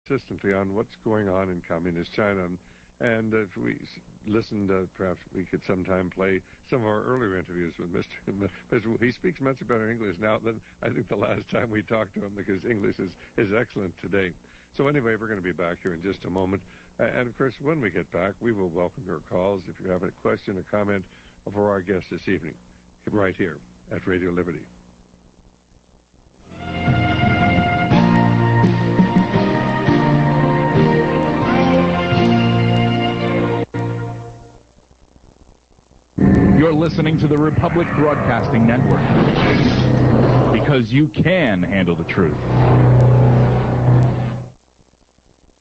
consistently on what's going on in communist China. And if we listened, perhaps we could sometime play some of our earlier interviews with Mr. He speaks much better English now than I think the last time we talked to him, because English is excellent today. So anyway, we're going to be back here in just a moment. And of course, when we get back, we will welcome your calls if you have a question or comment for our guest this evening, right here at Radio Liberty. You're listening to the Republic Broadcasting Network, because you can handle the truth.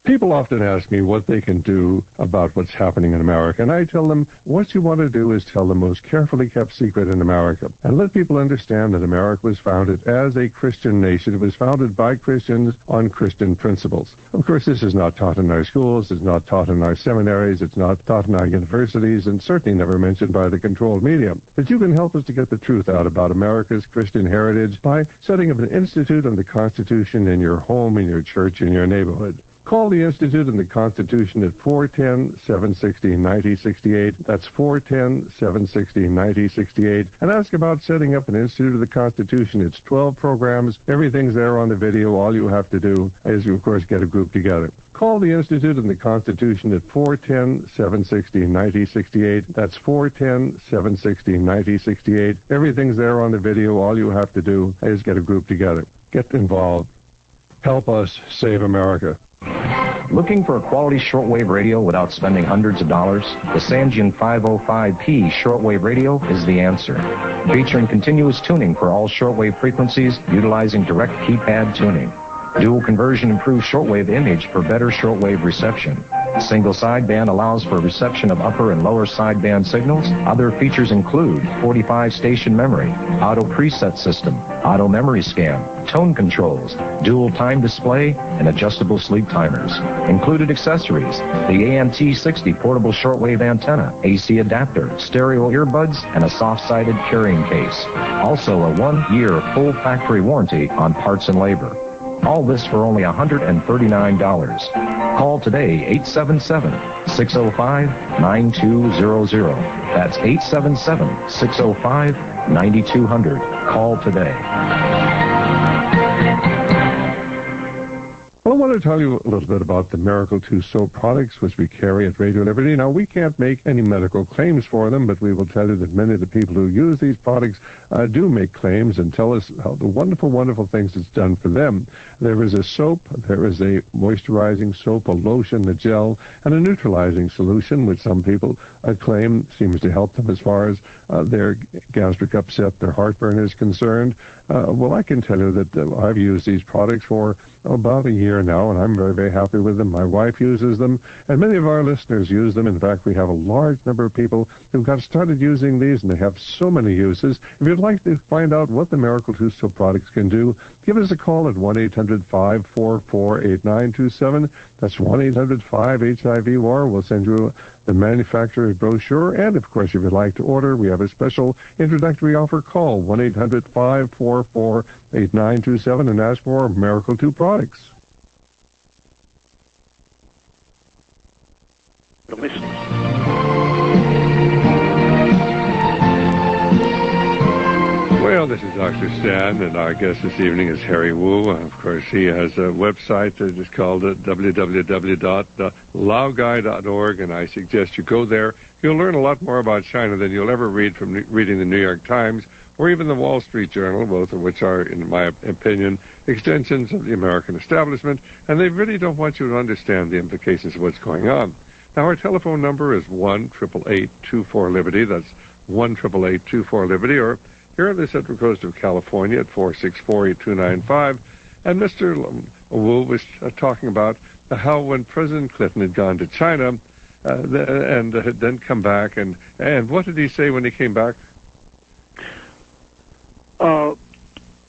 People often ask me what they can do about what's happening in America, and I tell them what you want to do is tell the most carefully kept secret in America, and let people understand that America was founded as a Christian nation. It was founded by Christians on Christian principles. Of course, this is not taught in our schools, it's not taught in our seminaries, it's not taught in our universities, and certainly never mentioned by the controlled media. But you can help us to get the truth out about America's Christian heritage by setting up an institute on the Constitution in your home, in your church, in your neighborhood. Call the Institute and the Constitution at 410-760-9068. That's 410-760-9068. And ask about setting up an Institute of the Constitution. It's 12 programs. Everything's there on the video. All you have to do is, of course, get a group together. Call the Institute and the Constitution at 410-760-9068. That's 410-760-9068. Everything's there on the video. All you have to do is get a group together. Get involved. Help us save America. Looking for a quality shortwave radio without spending hundreds of dollars? The Sangean 505P shortwave radio is the answer. Featuring continuous tuning for all shortwave frequencies, utilizing direct keypad tuning. Dual conversion improves shortwave image for better shortwave reception. Single sideband allows for reception of upper and lower sideband signals. Other features include 45-station memory, auto preset system, auto memory scan, tone controls, dual time display, and adjustable sleep timers. Included accessories: the ANT60 portable shortwave antenna, AC adapter, stereo earbuds, and a soft-sided carrying case. Also a 1-year full factory warranty on parts and labor. All this for only $139. Call today, 877-605-9200. That's 877-605-9200. Call today. Well, I want to tell you a little bit about the Miracle 2 soap products, which we carry at Radio Liberty. Now, we can't make any medical claims for them, but we will tell you that many of the people who use these products do make claims and tell us how the wonderful, wonderful things it's done for them. There is a soap, there is a moisturizing soap, a lotion, a gel, and a neutralizing solution, which some people claim seems to help them as far as their gastric upset, their heartburn is concerned. Well, I can tell you that I've used these products for about a year now, and I'm very, very happy with them. My wife uses them, and many of our listeners use them. In fact, we have a large number of people who've got started using these, and they have so many uses. If you'd like to find out what the Miracle 2 soap products can do, give us a call at 1-800-544-8927. That's 1-800-5-HIV-WAR. We'll send you the manufacturer's brochure, and of course, if you'd like to order, we have a special introductory offer. Call 1-800-544-8927 and ask for Miracle 2 products. Well, this is Dr. Stan, and our guest this evening is Harry Wu. Of course, he has a website that is called www.laogai.org, and I suggest you go there. You'll learn a lot more about China than you'll ever read from reading the New York Times or even the Wall Street Journal, both of which are, in my opinion, extensions of the American establishment, and they really don't want you to understand the implications of what's going on. Now, our telephone number is 1-888-24-LIBERTY. That's 1-888-24-LIBERTY, or here on the Central Coast of California at 464-8295. And Mr. Wu was talking about how when President Clinton had gone to China and had then come back, and what did he say when he came back?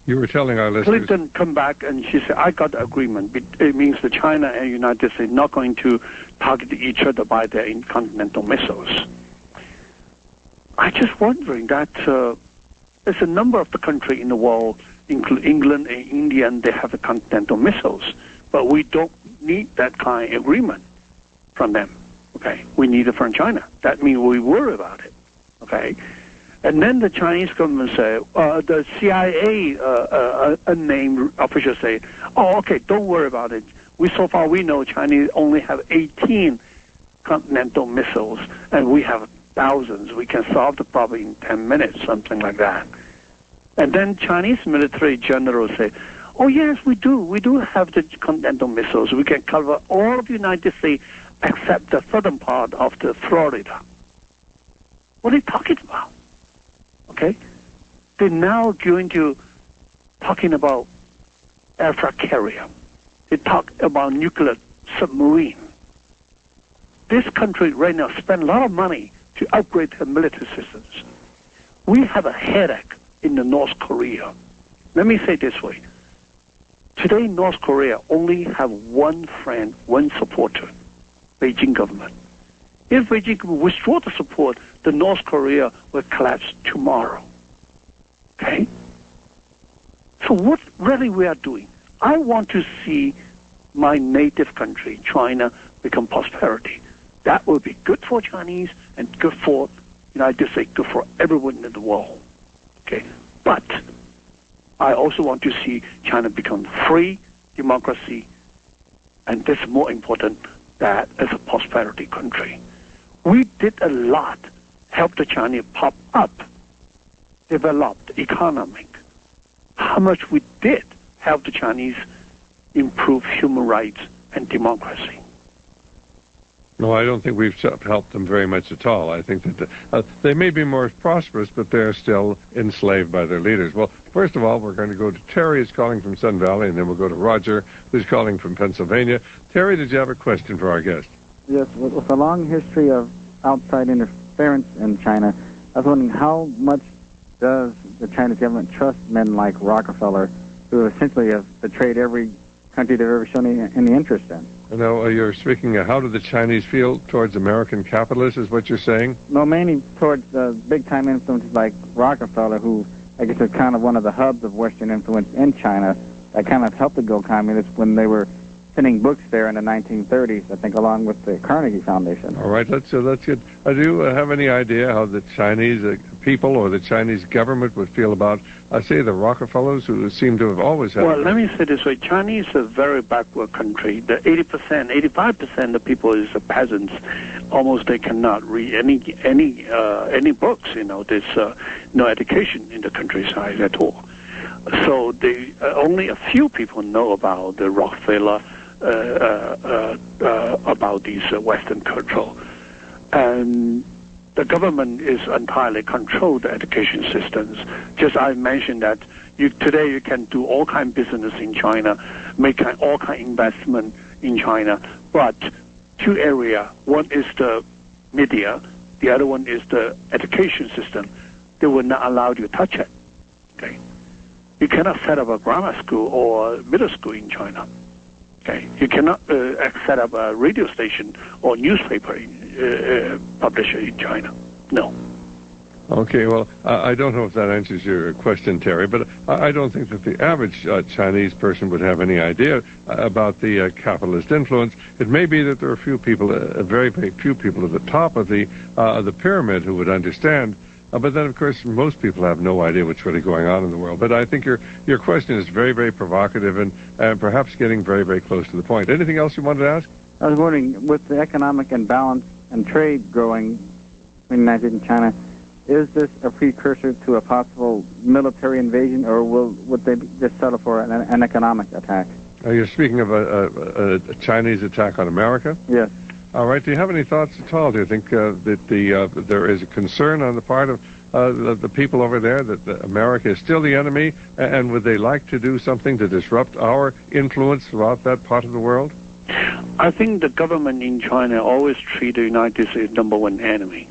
You were telling our listeners. Clinton come back and she said, I got agreement. It means that China and United States not going to target each other by their intercontinental missiles. I just wondering that there's a number of the countries in the world, including England and India, and they have the continental missiles. But we don't need that kind of agreement from them. Okay, we need it from China. That means we worry about it. Okay, and then the Chinese government say, the CIA unnamed officials say, oh, okay, don't worry about it. So far we know Chinese only have 18 continental missiles, and we have thousands. We can solve the problem in 10 minutes, something like that. And then Chinese military generals say, oh, yes, we do. We do have the continental missiles. We can cover all of the United States except the southern part of the Florida. What are they talking about? Okay? They're now going to talking about aircraft carrier. They talk about nuclear submarine. This country right now spends a lot of money to upgrade their military systems. We have a headache in the North Korea. Let me say it this way. Today, North Korea only have one friend, one supporter, Beijing government. If Beijing withdraw the support, the North Korea will collapse tomorrow. Okay? So what really we are doing? I want to see my native country, China, become prosperity. That will be good for Chinese and good for United States, good for everyone in the world. Okay? But I also want to see China become free democracy, and this is more important that as a prosperity country. We did a lot, help the Chinese pop up, developed economic. How much we did help the Chinese improve human rights and democracy. No, I don't think we've helped them very much at all. I think that they may be more prosperous, but they're still enslaved by their leaders. Well, first of all, we're going to go to Terry, who's calling from Sun Valley, and then we'll go to Roger, who's calling from Pennsylvania. Terry, did you have a question for our guest? Yes, with a long history of outside interference in China, I was wondering how much does the Chinese government trust men like Rockefeller, who essentially have betrayed every country they've ever shown any interest in? Now, you're speaking of how do the Chinese feel towards American capitalists, is what you're saying? No, mainly towards big-time influences like Rockefeller, who I guess is kind of one of the hubs of Western influence in China that kind of helped to go communist when they were sending books there in the 1930s, I think, along with the Carnegie Foundation. All right, let's get. Do you have any idea how the Chinese people or the Chinese government would feel about, say, the Rockefellers, who seem to have always had... Well, let me say this way. Chinese is a very backward country. The 80%, 85% of people is peasants. Almost they cannot read any books. There's no education in the countryside at all. So only a few people know about the Rockefeller, about these Western culture. And the government is entirely controlled the education systems. Just I mentioned that today you can do all kind of business in China, make all kind of investment in China, but two areas. One is the media, the other one is the education system. They will not allow you to touch it. Okay. You cannot set up a grammar school or middle school in China. Okay, you cannot set up a radio station or newspaper publisher in China. No. Okay, well, I don't know if that answers your question, Terry, but I don't think that the average Chinese person would have any idea about the capitalist influence. It may be that there are few people, very, very few people at the top of the pyramid who would understand. But then, of course, most people have no idea what's really going on in the world. But I think your question is very, very provocative and perhaps getting very, very close to the point. Anything else you wanted to ask? I was wondering, with the economic imbalance and trade growing between the United States and China, is this a precursor to a possible military invasion, or would they just settle for an economic attack? You're speaking of a Chinese attack on America? Yes. All right. Do you have any thoughts at all? Do you think that there is a concern on the part of the people over there that America is still the enemy, and would they like to do something to disrupt our influence throughout that part of the world? I think the government in China always treat the United States as number one enemy.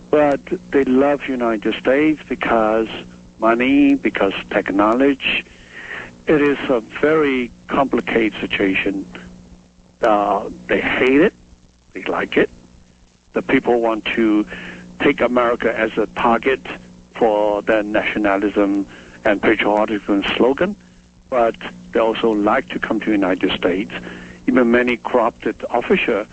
But they love United States because money, because technology. It is a very complicated situation. They hate it. They like it. The people want to take America as a target for their nationalism and patriotism slogan. But they also like to come to the United States. Even many corrupted officials